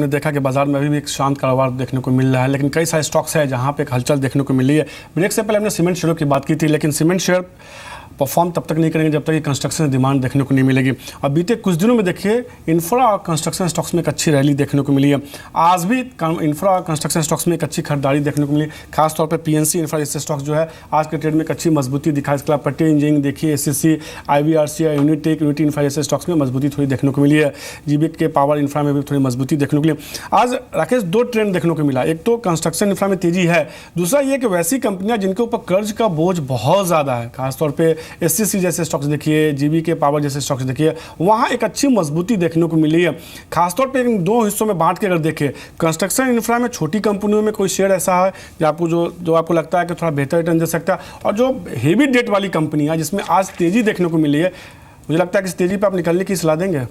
हमने देखा कि बाजार में अभी भी एक शांत कारोबार देखने को मिल रहा है, लेकिन कई सारे स्टॉक्स है जहां पे एक हलचल देखने को मिली है। ब्रेक से पहले हमने सीमेंट शेयरों की बात की थी, लेकिन सीमेंट शेयर परफॉर्म तब तक नहीं करेंगे जब तक कि कंस्ट्रक्शन डिमांड देखने को नहीं मिलेगी। और बीते कुछ दिनों में देखिए इंफ्रा और कंस्ट्रक्शन स्टॉक्स में एक अच्छी रैली देखने को मिली है। आज भी इंफ्रा और कंस्ट्रक्शन स्टॉक्स में एक अच्छी खरीदारी देखने को मिली, खासतौर पर पीएनसी इंफ्रा जैसे स्टॉक्स जो है आज के ट्रेड में एक अच्छी मजबूती दिखा। इसके अलावा पट्टी इंजीनियरिंग देखिए, SCC, IVRC, Unitech, unity infra जैसे स्टॉक्स में मजबूती थोड़ी देखने को मिली है। जीबीके के पावर इंफ्रा में भी थोड़ी मजबूती देखने को मिली। आज राकेश दो ट्रेंड देखने को मिला, एक तो कंस्ट्रक्शन इंफ्रा में तेजी है, दूसरा ये कि वैसी कंपनियां जिनके ऊपर कर्ज का बोझ बहुत ज़्यादा है, खासतौर पर एससीसी जैसे स्टॉक्स देखिए, जीबीके पावर जैसे स्टॉक्स देखिए, वहाँ एक अच्छी मजबूती देखने को मिली है। खासतौर पे इन दो हिस्सों में बांट के अगर देखें, कंस्ट्रक्शन इंफ्रा में छोटी कंपनियों में कोई शेयर ऐसा है जो आपको लगता है कि थोड़ा बेहतर रिटर्न दे सकता है, और जो हेवी डेट वाली कंपनियां जिसमें आज तेजी देखने को मिली है, मुझे लगता है कि इस तेजी पर आप निकलने की सलाह देंगे?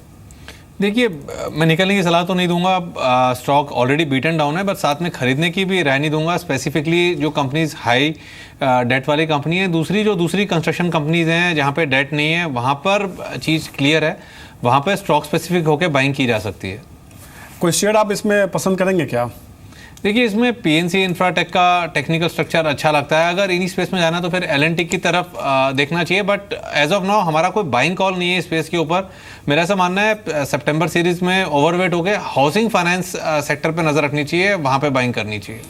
देखिए, मैं निकलने की सलाह तो नहीं दूंगा, स्टॉक ऑलरेडी बीटन डाउन है, बट साथ में खरीदने की भी राय नहीं दूंगा। स्पेसिफिकली जो कंपनीज हाई डेट वाली कंपनी है, दूसरी कंस्ट्रक्शन कंपनीज हैं जहां पे डेट नहीं है, वहां पर चीज़ क्लियर है, वहां पर स्टॉक स्पेसिफिक होकर बाइंग की जा सकती है। कोई शेयर आप इसमें पसंद करेंगे क्या? देखिए, इसमें पीएनसी इंफ्राटेक का टेक्निकल स्ट्रक्चर अच्छा लगता है। अगर इन्हीं स्पेस में जाना तो फिर L&T की तरफ देखना चाहिए, बट एज ऑफ नाउ हमारा कोई बाइंग कॉल नहीं है स्पेस के ऊपर। मेरा ऐसा मानना है सितंबर सीरीज में ओवरवेट होकर हाउसिंग फाइनेंस सेक्टर पे नज़र रखनी चाहिए, वहाँ पे बाइंग करनी चाहिए।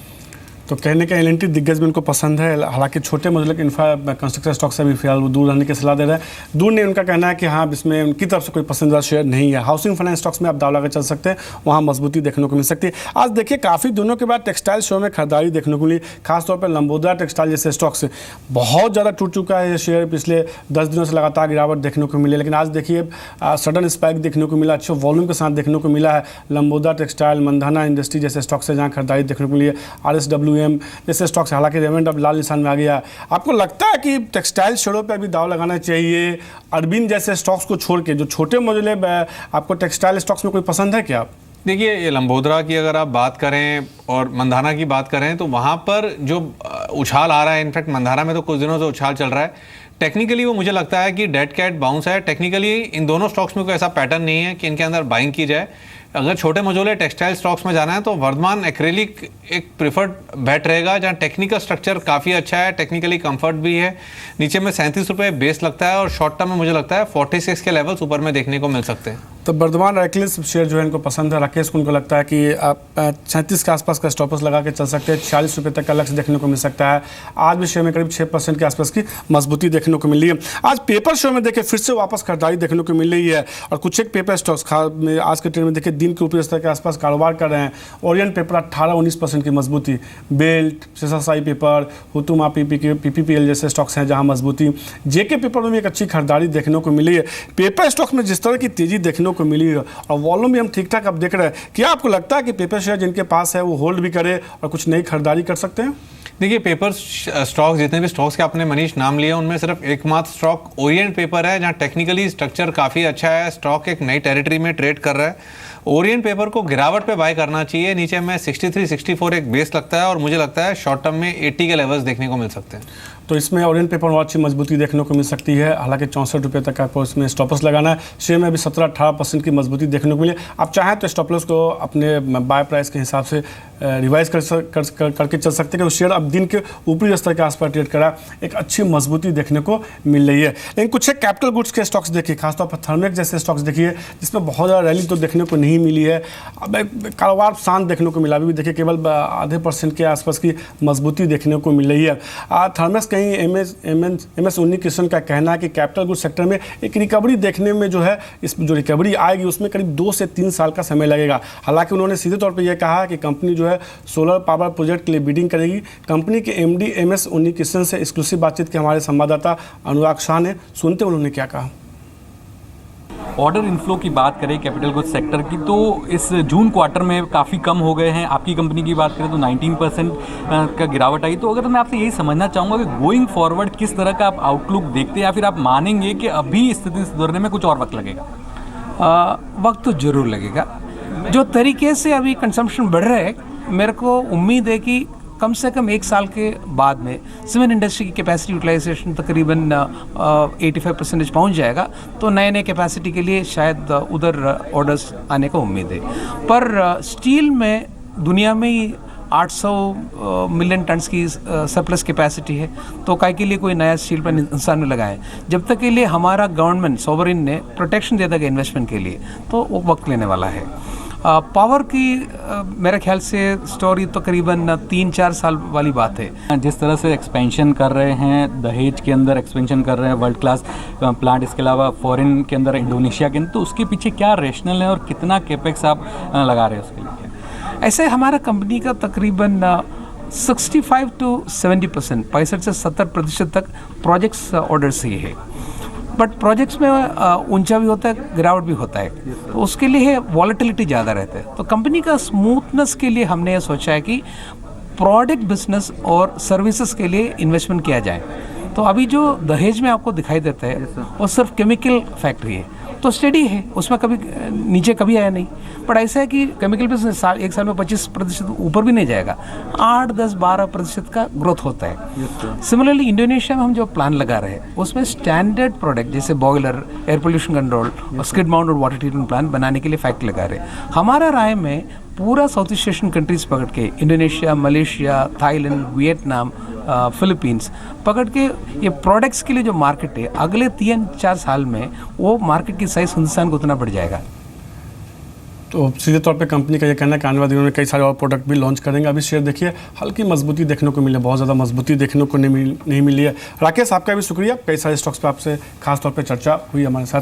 तो कहने का L&T दिग्गज भी उनको पसंद है, हालांकि छोटे मजले के इंफ्रा कंस्ट्रक्शन स्टॉक से भी फिलहाल वो दूर रहने की सलाह दे रहे हैं। दूर नहीं, उनका कहना है कि हाँ, इसमें उनकी तरफ से कोई पसंदीदा शेयर नहीं है। हाउसिंग फाइनेंस स्टॉक्स में आप दाव लगा चल सकते हैं, वहाँ मजबूती देखने को मिल सकती है। आज देखिए काफ़ी दिनों के बाद टेक्सटाइल शेयर में खरीदारी देखने को मिली, खासतौर पर लंबोदरा टेक्सटाइल जैसे स्टॉक्स बहुत ज़्यादा टूट चुका है ये शेयर, पिछले 10 दिनों से लगातार गिरावट देखने को मिली, लेकिन आज देखिए सडन स्पाइक देखने को मिला, अच्छे वॉल्यूम के साथ देखने को मिला है। लंबोदरा टेक्सटाइल, मंधाना इंडस्ट्री जैसे स्टॉक्स है जहाँ खरीदारी देखने को मिली है। RSWM जैसे स्टॉक्स, हालांकि रेवेंट अब लाल निशान में आ गया। आपको लगता है कि टेक्सटाइल शेयरों पे अभी दाव लगाना चाहिए? अरविंद जैसे स्टॉक्स को छोड़ के जो छोटे मजले आपको टेक्सटाइल स्टॉक्स में कोई पसंद है क्या? देखिए, ये लंबोदरा की अगर आप बात करें और मंधाना की बात करें तो वहाँ पर जो उछाल आ रहा है, इनफैक्ट मंधाना में तो कुछ दिनों से उछाल चल रहा है। टेक्निकली वो मुझे लगता है कि डेड कैट बाउंस है। टेक्निकली इन दोनों स्टॉक्स में कोई ऐसा पैटर्न नहीं है कि इनके अंदर बाइंग की जाए। अगर छोटे मझोले टेक्सटाइल स्टॉक्स में जाना है तो वर्धमान एक्रेलिक एक प्रिफर्ड बेट रहेगा, जहां टेक्निकल स्ट्रक्चर काफ़ी अच्छा है, टेक्निकली कंफर्ट भी है। नीचे में 37 रुपये बेस लगता है और शॉर्ट टर्म में मुझे लगता है 46 के लेवल्स ऊपर में देखने को मिल सकते हैं। तो वर्धमान एक्रेलिक शेयर जो है इनको पसंद है। राकेश को उनको लगता है कि आप 37 के आसपास का स्टॉपर्स लगा के चल सकते हैं, 46 रुपये तक का लक्ष्य देखने को मिल सकता है। आज भी शेयर में करीब 6% के आसपास की मजबूती देखने को मिल रही है। आज पेपर शेयर में देखिए फिर से वापस खरीदारी देखने को मिल रही है, और कुछ एक पेपर स्टॉक्स आज के ट्रेड में देखिए दिन के ऊपरी स्तर के आसपास कारोबार कर रहे हैं। ओरिएंट पेपर 18-19% की मजबूती, बेल्ट, सीएसआई पेपर, हुतुमा PPPL जैसे स्टॉक्स हैं जहां मजबूती। जेके पेपर में भी एक अच्छी खरीदारी देखने को मिली है। पेपर स्टॉक्स में जिस तरह की तेजी देखने को मिली है और वॉल्यूम भी हम ठीक ठाक अब देख रहे हैं, क्या आपको लगता है कि पेपर शेयर जिनके पास है वो होल्ड भी करे और कुछ नई खरीदारी कर सकते हैं? देखिए, पेपर स्टॉक्स, जितने भी स्टॉक्स के आपने मनीष नाम लिया, उनमें सिर्फ एकमात्र स्टॉक ओरिएंट पेपर है जहां टेक्निकली स्ट्रक्चर काफ़ी अच्छा है। स्टॉक एक नई टेरिटरी में ट्रेड कर रहा है। ओरिएंट पेपर को गिरावट पे बाय करना चाहिए। नीचे में 63-64 एक बेस लगता है, और मुझे लगता है शॉर्ट टर्म में 80 के लेवल्स देखने को मिल सकते हैं। तो इसमें ओरिएंट पेपर में अच्छी मजबूती देखने को मिल सकती है। हालांकि 64 रुपये तक आपको इसमें स्टॉपर्स लगाना है। शेयर में अभी 17-18% की मजबूती देखने को मिली। आप चाहें तो स्टॉपर्स को अपने बाय प्राइस के हिसाब से रिवाइज करके चल सकते हैं कि शेयर अब दिन के ऊपरी स्तर के आसपास ट्रेड करा, एक अच्छी मजबूती देखने को मिल रही है। लेकिन कुछ एक कैपिटल गुड्स के स्टॉक्स देखिए, खासतौर पर थर्मेक्स जैसे स्टॉक्स देखिए, जिसमें बहुत ज़्यादा रैली तो देखने को नहीं मिली है। अब कारोबार शांत देखने को मिला, अभी भी देखिए केवल आधे % के आसपास की मजबूती देखने को मिल रही है। थर्मेक्स कहीं MS उन्नीकृष्ण का कहना है कि कैपिटल गुड्स सेक्टर में एक रिकवरी देखने में जो है, इस जो रिकवरी आएगी उसमें करीब 2 से 3 साल का समय लगेगा। हालांकि उन्होंने सीधे तौर पर यह कहा कि कंपनी जो है सोलर पावर प्रोजेक्ट के लिए बिडिंग करेगी। कंपनी के MD MS उन्नीकृष्ण से एक्सक्लूसिव बातचीत के हमारे संवाददाता अनुराग शाह ने, सुनते उन्होंने क्या कहा। ऑर्डर इनफ्लो की बात करें कैपिटल गुड्स सेक्टर की, तो इस जून क्वार्टर में काफ़ी कम हो गए हैं। आपकी कंपनी की बात करें तो 19% का गिरावट आई। तो अगर मैं आपसे यही समझना चाहूँगा कि गोइंग फॉरवर्ड किस तरह का आप आउटलुक देखते हैं, या फिर आप मानेंगे कि अभी स्थिति सुधरने में कुछ और वक्त लगेगा? वक्त तो ज़रूर लगेगा। जो तरीके से अभी कंजम्पशन बढ़ रहा है, मेरे को उम्मीद है कि कम से कम 1 साल के बाद में सीमेंट इंडस्ट्री की कैपेसिटी यूटिलाइजेशन तकरीबन 85% पहुंच जाएगा, तो नए नए कैपेसिटी के लिए शायद उधर ऑर्डर्स आने का उम्मीद है। पर स्टील में दुनिया में ही 800 मिलियन टन्स की सरप्लस कैपेसिटी है, तो काय के लिए कोई नया स्टील प्लांट इंसान में लगाएं। जब तक के लिए हमारा गवर्नमेंट सोवरिन ने प्रोटेक्शन दे देगा इन्वेस्टमेंट के लिए, तो वो वक्त लेने वाला है। पावर की मेरे ख्याल से स्टोरी तो करीबन 3-4 साल वाली बात है। जिस तरह से एक्सपेंशन कर रहे हैं, दहेज के अंदर एक्सपेंशन कर रहे हैं, वर्ल्ड क्लास प्लांट, इसके अलावा फॉरेन के अंदर इंडोनेशिया के अंदर, तो उसके पीछे क्या रेशनल है और कितना कैपेक्स आप लगा रहे हैं उसके लिए? ऐसे हमारा कंपनी का तकरीबन 65 to 70%, 65 से 70% तक प्रोजेक्ट्स ऑर्डर से ही है। बट प्रोजेक्ट्स में ऊंचा भी होता है, गिरावट भी होता है, तो उसके लिए वॉलेटिलिटी ज़्यादा रहता है। तो कंपनी का स्मूथनेस के लिए हमने ये सोचा है कि प्रोडक्ट बिजनेस और सर्विसेज के लिए इन्वेस्टमेंट किया जाए। तो अभी जो दहेज में आपको दिखाई देता है वो सिर्फ केमिकल फैक्ट्री है, तो स्टडी है, उसमें कभी नीचे कभी आया नहीं। पर ऐसा है कि केमिकल बिजनेस 1 साल में 25% ऊपर भी नहीं जाएगा, 8-10-12% का ग्रोथ होता है। सिमिलरली इंडोनेशिया में हम जो प्लान लगा रहे हैं उसमें स्टैंडर्ड प्रोडक्ट जैसे बॉयलर, एयर पोल्यूशन कंट्रोल और स्किड माउंट और वाटर ट्रीटमेंट प्लांट बनाने के लिए फैक्ट्री लगा रहे हैं। हमारा राय में पूरा साउथ ईस्ट एशियन कंट्रीज पकड़ के, Indonesia, Malaysia, Thailand, Vietnam, Philippines पकड़ के, ये प्रोडक्ट्स के लिए जो मार्केट है अगले 3-4 साल में वो मार्केट की साइज हिंदुस्तान को उतना बढ़ जाएगा। तो सीधे तौर पे कंपनी का ये कहना है कि आने वाले दिनों में कई सारे और प्रोडक्ट भी लॉन्च करेंगे। अभी शेयर देखिए हल्की मजबूती देखने को मिली है, बहुत ज़्यादा मजबूती देखने को नहीं मिली है। राकेश, आपका भी शुक्रिया, कई सारे स्टॉक्स पे आपसे खास तौर पे चर्चा हुई हमारे साथ।